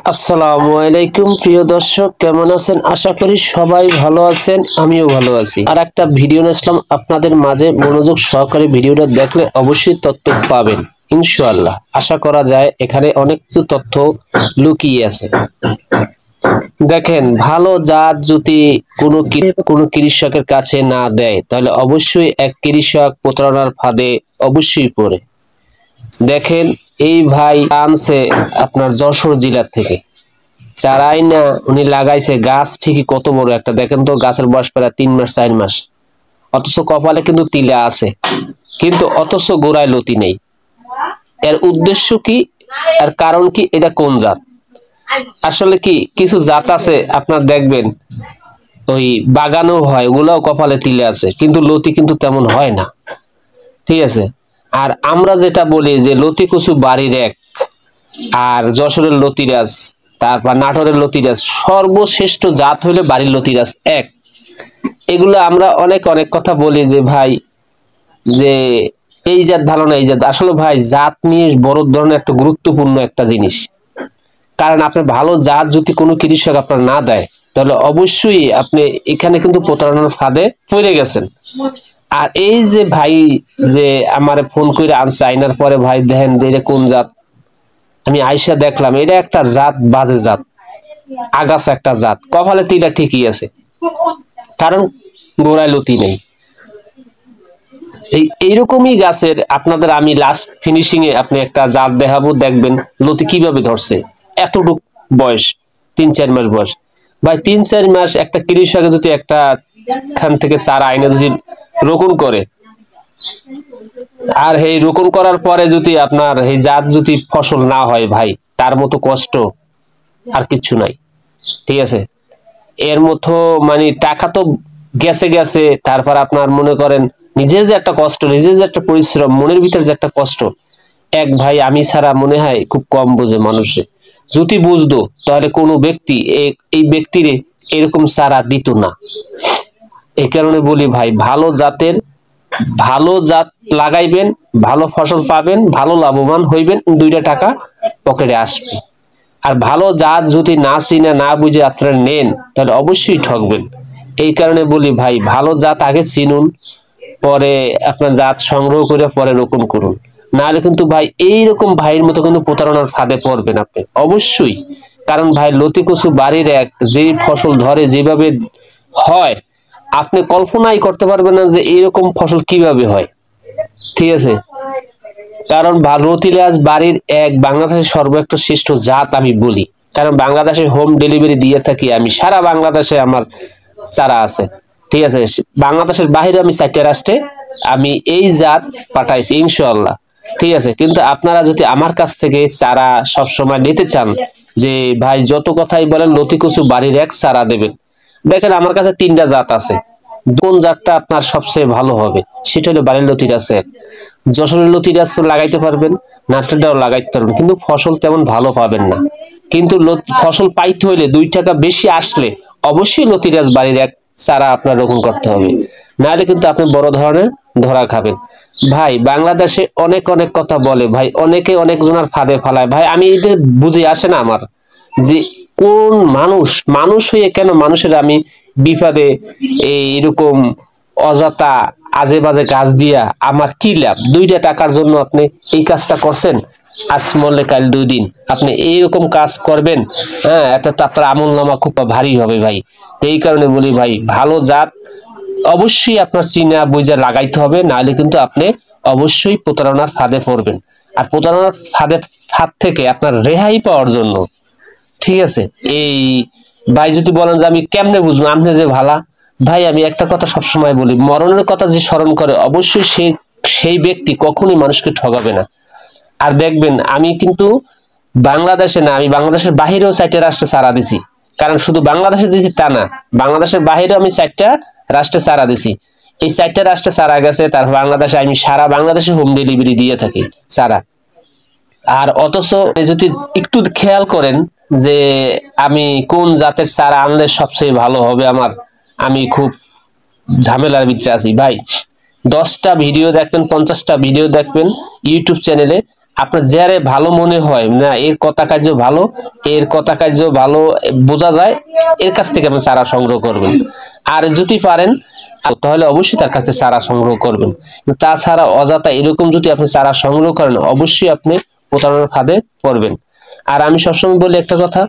আসসালামু আলাইকুম প্রিয় দর্শক, কেমন আছেন? আশা করি সবাই ভালো আছেন, আমিও ভালো আছি। আর একটা ভিডিও নিয়ে আপনাদের মাঝে। মনোযোগ সহকারে ভিডিওটা দেখলে অবশ্যই তথ্য পাবেন ইনশাআল্লাহ। আশা করা যায় এখানে অনেক কিছু তথ্য লুকিয়ে আছে। দেখেন, ভালো জাত যদি কোনো কৃষকের কাছে না দেয় তাহলে অবশ্যই এক কৃষক প্রতারণার ফাঁদে অবশ্যই পড়ে। দেখেন, এই ভাই আনছে আপনার যশোর জেলা থেকে চারাই না, উনি লাগাইছে গাছ ঠিকই কত বড় একটা, দেখেন তো গাছের বয়স প্রায় 3 মাস 4 মাস, অথচ কপালে কিন্তু তিলা আছে, কিন্তু অথচ গোড়ায় লতি নেই। এর উদ্দেশ্য কি? এর কারণ কি? এটা কোন জাত? আসলে কি কিছু জাত আছে আপনার দেখবেন ওই বাগানও হয়, ওগুলাও কপালে তিলে আছে, কিন্তু লতি কিন্তু তেমন হয় না। ঠিক আছে। আর আমরা যেটা বলি যে লতি কচু বাড়ির এক, আর যশোরের লতিরাজ, তারপর নাটোরের লতিরাজ, সর্বশ্রেষ্ঠ জাত হইলে বাড়ির লতিরাজ এক। এগুলো আমরা অনেক অনেক কথা বলি যে ভাই, যে এই জাত ভালো না এই জাত। আসলে ভাই, জাত নিয়ে বড় ধরনের একটা গুরুত্বপূর্ণ একটা জিনিস। কারণ আপনার ভালো জাত যদি কোনো কৃষক আপনার না দেয় তাহলে অবশ্যই আপনি এখানে কিন্তু প্রতারণার ফাঁদে পড়ে গেছেন। আর এই যে ভাই যে আমারে ফোন করে আনছে, আইনার পরে ভাই দেখেন যে এটা কোন জাত, আমি আইসা দেখলাম এটা একটা জাত, বাজে জাত, আগাছা একটা জাত, কপালে তিনটা ঠিকই আছে, কারণ গোড়ায় লতি নেই। এইরকমই গাছের আপনাদের আমি লাস্ট ফিনিশিং এ আপনি একটা জাত দেখাবো, দেখবেন লতি কিভাবে ধরছে। এতটুক বয়স, 3-4 মাস বয়স। ভাই 3-4 মাস একটা কৃষকে যদি একটা খান থেকে চারা আইনে যদি রোপণ করে, আর এই রোপণ করার পরে যদি আপনার এই জাত যদি ফসল না হয়, ভাই তার মতো কষ্ট আর কিছু নাই। ঠিক আছে। এর মতো মানে টাকা তো গেছে গেছে, তারপর আপনার মনে করেন নিজের যে একটা কষ্ট, নিজের যে একটা পরিশ্রম, মনের ভিতরে যে একটা কষ্ট, এক ভাই আমি ছাড়া মনে হয় খুব কম বোঝে মানুষে। যদি বুঝতো তাহলে কোনো ব্যক্তি এই ব্যক্তিরে এরকম সারা দিত না। এই কারণে বলি ভাই, ভালো জাতের ভালো জাত লাগাইবেন, ভালো ফসল পাবেন, ভালো লাভবান হইবেন, 2টা টাকা পকেটে আসবে। আর ভালো জাত যদি না চিনে না বুঝে আপনারা নেন তাহলে অবশ্যই ঠকবেন। এই কারণে বলি ভাই, ভালো জাত আগে চিনুন, পরে আপনার জাত সংগ্রহ করে পরে রোপণ করুন। নাহলে কিন্তু ভাই এইরকম ভাইয়ের মতো কিন্তু প্রতারণার ফাঁদে পড়বেন আপনি অবশ্যই। কারণ ভাই লতি কচু বাড়ির এক, যে ফসল ধরে যেভাবে হয় আপনি কল্পনাই করতে পারবেন না যে এইরকম ফসল কিভাবে হয়। ঠিক আছে। কারণ লতিরাজ বাড়ির এক বাংলাদেশের সর্বোচ্চ শ্রেষ্ঠ জাত আমি বলি, কারণ বাংলাদেশে হোম ডেলিভারি দিয়ে থাকি আমি, সারা বাংলাদেশে আমার চারা আছে। ঠিক আছে। বাংলাদেশের বাইরে আমি 4টা রাষ্ট্রে আমি এই জাত পাঠাইছি ইনশাআল্লাহ। ঠিক আছে। কিন্তু আপনারা যদি আমার কাছ থেকে চারা সবসময় নিতে চান, যে ভাই যত কথাই বলেন লতি কচু বাড়ির এক চারা দেবেন, দেখেন আমার কাছে 3টা জাত আছে। কোন জাতটা আপনার সবচেয়ে ভালো হবে সেটা হলো বাড়ির লতিরাজ এক। যশোরের লতিরাজ লাগাইতে পারবেন, নাটোরটাও লাগাইতে পারবেন, কিন্তু ফসল তেমন ভালো পাবেন না। কিন্তু ফসল পাইতে হইলে 2 টাকা বেশি আসলে অবশ্যই লতিরাজ বাড়ির এক চারা আপনার রোপণ করতে হবে, নাহলে কিন্তু আপনি বড় ধরনের ধরা খাবেন। ভাই বাংলাদেশে অনেক অনেক কথা বলে ভাই, অনেকে অনেক জনের ফাঁদে ফালায় ভাই, আমি এদের বুঝে আসে না আমার, যে কোন মানুষ মানুষ হয়ে কেন মানুষের আমি বিপদে এইরকম অযথা আজে বাজে কাজ দিয়া আমার কি লাভ? 2টা টাকার জন্য আপনি এই কাজটা করছেন, আজ মরলে কাল 2 দিন আপনি এইরকম কাজ করবেন। হ্যাঁ, এটা তো আপনার আমল নামা খুব ভারী হবে ভাই। তো এই কারণে বলি ভাই, ভালো জাত অবশ্যই আপনার চিনা বুঝে লাগাইতে হবে, নাহলে কিন্তু আপনি অবশ্যই প্রতারণার ফাঁদে পড়বেন। আর প্রতারণার ফাঁদ থেকে আপনার রেহাই পাওয়ার জন্য, ঠিক আছে, এই ভাই যদি বলেন যে আমি কেমনে বুঝবো আপনি যে ভালা, ভাই আমি একটা কথা সবসময় বলি, মরণের কথা যে স্মরণ করে অবশ্যই সেই ব্যক্তি কখনোই মানুষকে ঠকাবে না। আর দেখবেন আমি কিন্তু বাংলাদেশে না, আমি বাংলাদেশের বাহিরেও 4টা রাষ্ট্রে চারা দিছি। কারণ শুধু বাংলাদেশে দিছি তা না, বাংলাদেশের বাহিরে আমি 4টা রাষ্ট্রে চারা দিছি। এই 4টা রাষ্ট্রে চারা গেছে, তার বাংলাদেশে আমি সারা বাংলাদেশে হোম ডেলিভারি দিয়ে থাকি চারা। আর অথচ যদি একটু খেয়াল করেন যে আমি কোন জাতের চারা আনলে সবচেয়ে ভালো হবে আমার, আমি খুব ঝামেলার ভিতরে আছি ভাই। 10টা ভিডিও দেখবেন, 50টা ভিডিও দেখবেন ইউটিউব চ্যানেলে, আপনার যারে ভালো মনে হয় না এর কথা কার্য ভালো, এর কথা কার্য ভালো বোঝা যায়, এর কাছ থেকে আপনি চারা সংগ্রহ করবেন। আর যদি পারেন তাহলে অবশ্যই তার কাছে চারা সংগ্রহ করবেন। তাছাড়া অযথা এরকম যদি আপনি চারা সংগ্রহ করেন অবশ্যই আপনি প্রতারণার ফাঁদে পড়বেন। আর আমি সবসময় বলি একটা কথা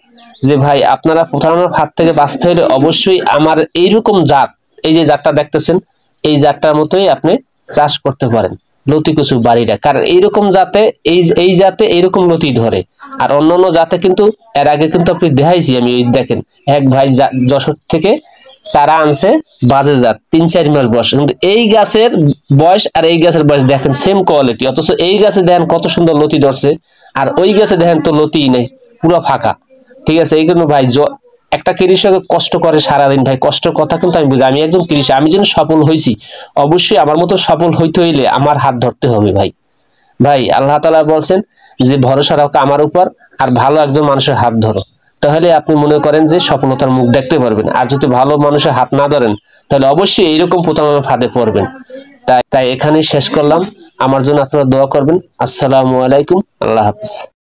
যে ভাই আপনারা প্রতারণার ফাঁদ থেকে বাঁচতে হলে অবশ্যই আমার এইরকম জাত, এই যে জাতটা দেখতেছেন এই জাতটার মতোই আপনি চাষ করতে পারেন লতি কচু বাড়িটা। কারণ এইরকম জাতে এই জাতে এইরকম লতি ধরে। আর অন্যান্য জাতে কিন্তু এর আগে কিন্তু আপনি দেখাইছি আমি, দেখেন এক ভাই যশোর থেকে চারা আনছে বাজে জাত ৩-৪ মাস বয়স, কিন্তু এই গাছের বয়স আর এই গাছের বয়স দেখেন সেম কোয়ালিটি, অথচ এই গাছে দেখেন কত সুন্দর লতি ধরছে, আর ওই গাছে দেখেন তো লতিই নেই, পুরো ফাঁকা। ঠিক আছে, এই জন্য ভাই একটা কৃষক কষ্ট করে সারাদিন ভাই, কষ্টের কথা কিন্তু আমি বুঝি। আমি একজন কৃষক, আমি যেন সফল হয়েছি অবশ্যই আমার মতো সফল হইতে হইলে আমার হাত ধরতে হবে ভাই। ভাই আল্লাহ তাআলা বলছেন যে ভরসা রাখো আমার উপর আর ভালো একজন মানুষের হাত ধরো, তাহলে আপনি মনে করেন যে সফলতার মুখ দেখতে পারবেন। আর যদি ভালো মানুষের হাত না ধরেন তাহলে অবশ্যই এইরকম প্রতারণার ফাঁদে পড়বেন। তাই এখানেই শেষ করলাম। আমার জন্য আপনারা দোয়া করবেন। আসসালামু আলাইকুম, আল্লাহ হাফেজ।